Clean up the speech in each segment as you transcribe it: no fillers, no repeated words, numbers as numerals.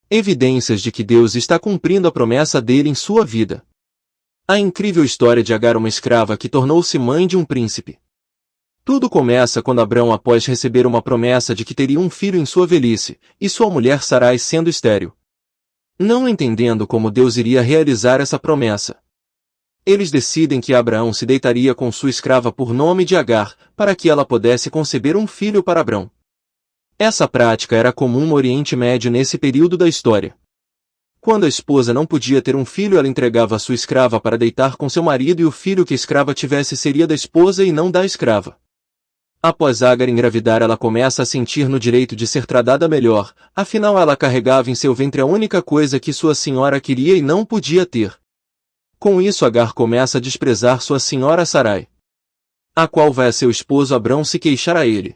Evidências de que Deus está cumprindo a promessa dele em sua vida. A incrível história de Agar, uma escrava que tornou-se mãe de um príncipe. Tudo começa quando Abrão, após receber uma promessa de que teria um filho em sua velhice, e sua mulher Sarai sendo estéril. Não entendendo como Deus iria realizar essa promessa, eles decidem que Abraão se deitaria com sua escrava por nome de Agar, para que ela pudesse conceber um filho para Abrão. Essa prática era comum no Oriente Médio nesse período da história. Quando a esposa não podia ter um filho, ela entregava a sua escrava para deitar com seu marido, e o filho que a escrava tivesse seria da esposa e não da escrava. Após Agar engravidar, ela começa a sentir no direito de ser tratada melhor, afinal ela carregava em seu ventre a única coisa que sua senhora queria e não podia ter. Com isso, Agar começa a desprezar sua senhora Sarai, a qual vai a seu esposo Abrão se queixar a ele.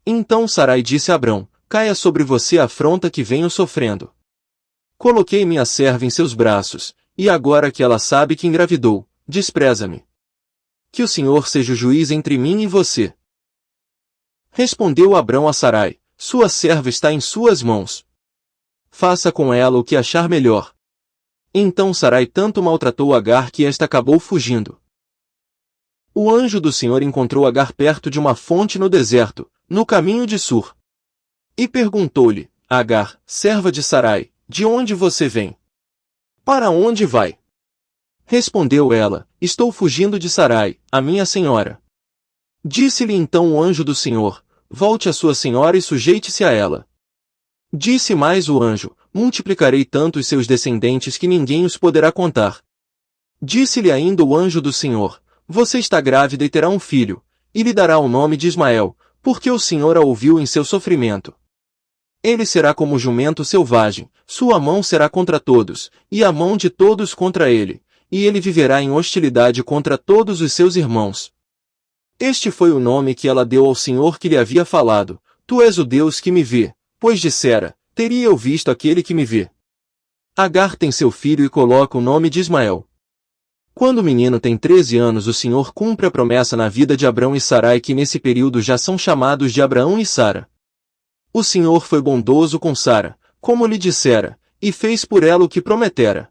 Então Sarai disse a Abrão: caia sobre você a afronta que venho sofrendo. Coloquei minha serva em seus braços, e agora que ela sabe que engravidou, despreza-me. Que o Senhor seja o juiz entre mim e você. Respondeu Abrão a Sarai: sua serva está em suas mãos. Faça com ela o que achar melhor. Então Sarai tanto maltratou Agar que esta acabou fugindo. O anjo do Senhor encontrou Agar perto de uma fonte no deserto, no caminho de Sur. E perguntou-lhe: Agar, serva de Sarai, de onde você vem? Para onde vai? Respondeu ela: estou fugindo de Sarai, a minha senhora. Disse-lhe então o anjo do Senhor: volte a sua senhora e sujeite-se a ela. Disse mais o anjo: multiplicarei tanto os seus descendentes que ninguém os poderá contar. Disse-lhe ainda o anjo do Senhor: você está grávida e terá um filho, e lhe dará o nome de Ismael, porque o Senhor a ouviu em seu sofrimento. Ele será como jumento selvagem, sua mão será contra todos, e a mão de todos contra ele, e ele viverá em hostilidade contra todos os seus irmãos. Este foi o nome que ela deu ao Senhor que lhe havia falado: tu és o Deus que me vê, pois dissera: teria eu visto aquele que me vê. Agar tem seu filho e coloca o nome de Ismael. Quando o menino tem 13 anos, o Senhor cumpre a promessa na vida de Abrão e Sarai, que nesse período já são chamados de Abraão e Sara. O Senhor foi bondoso com Sara, como lhe dissera, e fez por ela o que prometera.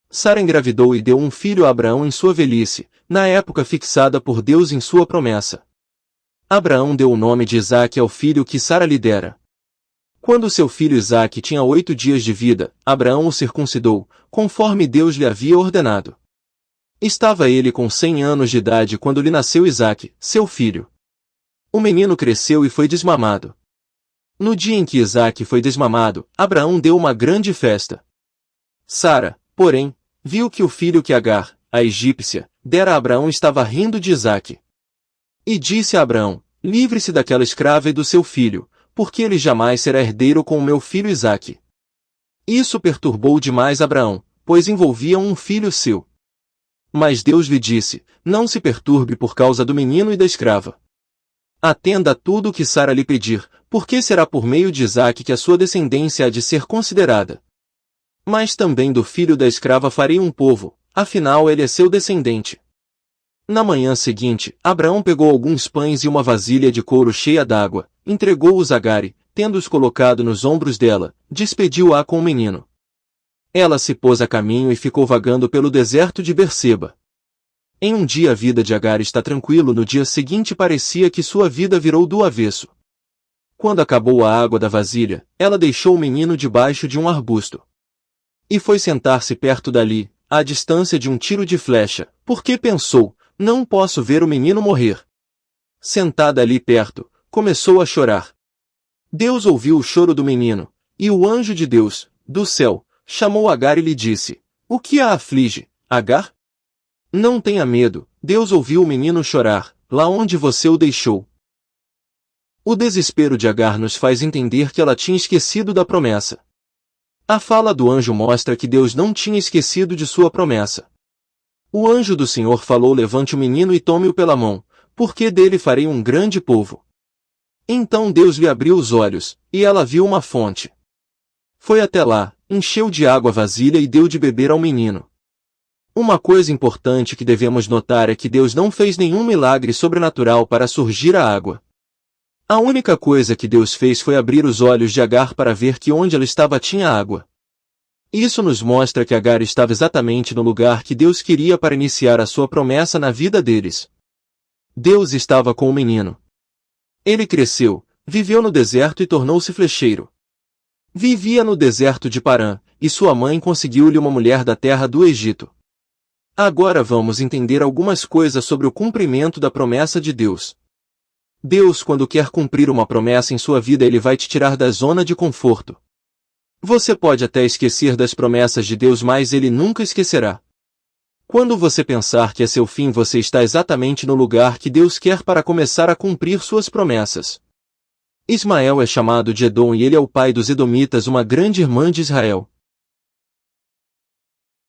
Sara engravidou e deu um filho a Abraão em sua velhice, na época fixada por Deus em sua promessa. Abraão deu o nome de Isaque ao filho que Sara lhe dera. Quando seu filho Isaque tinha 8 dias de vida, Abraão o circuncidou, conforme Deus lhe havia ordenado. Estava ele com 100 anos de idade quando lhe nasceu Isaque, seu filho. O menino cresceu e foi desmamado. No dia em que Isaque foi desmamado, Abraão deu uma grande festa. Sara, porém, viu que o filho que Agar, a egípcia, dera a Abraão estava rindo de Isaque. E disse a Abraão: livre-se daquela escrava e do seu filho, porque ele jamais será herdeiro com o meu filho Isaque. Isso perturbou demais Abraão, pois envolvia um filho seu. Mas Deus lhe disse: não se perturbe por causa do menino e da escrava. Atenda a tudo o que Sara lhe pedir, porque será por meio de Isaque que a sua descendência há de ser considerada. Mas também do filho da escrava farei um povo, afinal ele é seu descendente. Na manhã seguinte, Abraão pegou alguns pães e uma vasilha de couro cheia d'água, entregou-os a Agar e, tendo-os colocado nos ombros dela, despediu-a com o menino. Ela se pôs a caminho e ficou vagando pelo deserto de Berseba. Em um dia a vida de Agar está tranquilo, no dia seguinte parecia que sua vida virou do avesso. Quando acabou a água da vasilha, ela deixou o menino debaixo de um arbusto. E foi sentar-se perto dali, à distância de um tiro de flecha, porque pensou: não posso ver o menino morrer. Sentada ali perto, começou a chorar. Deus ouviu o choro do menino, e o anjo de Deus, do céu, chamou Agar e lhe disse: o que a aflige, Agar? Não tenha medo, Deus ouviu o menino chorar, lá onde você o deixou. O desespero de Agar nos faz entender que ela tinha esquecido da promessa. A fala do anjo mostra que Deus não tinha esquecido de sua promessa. O anjo do Senhor falou: levante o menino e tome-o pela mão, porque dele farei um grande povo. Então Deus lhe abriu os olhos, e ela viu uma fonte. Foi até lá, encheu de água a vasilha e deu de beber ao menino. Uma coisa importante que devemos notar é que Deus não fez nenhum milagre sobrenatural para surgir a água. A única coisa que Deus fez foi abrir os olhos de Agar para ver que onde ela estava tinha água. Isso nos mostra que Agar estava exatamente no lugar que Deus queria para iniciar a sua promessa na vida deles. Deus estava com o menino. Ele cresceu, viveu no deserto e tornou-se flecheiro. Vivia no deserto de Parã, e sua mãe conseguiu-lhe uma mulher da terra do Egito. Agora vamos entender algumas coisas sobre o cumprimento da promessa de Deus. Deus, quando quer cumprir uma promessa em sua vida, Ele vai te tirar da zona de conforto. Você pode até esquecer das promessas de Deus, mas Ele nunca esquecerá. Quando você pensar que é seu fim, você está exatamente no lugar que Deus quer para começar a cumprir suas promessas. Ismael é chamado de Edom e ele é o pai dos Edomitas, uma grande irmã de Israel.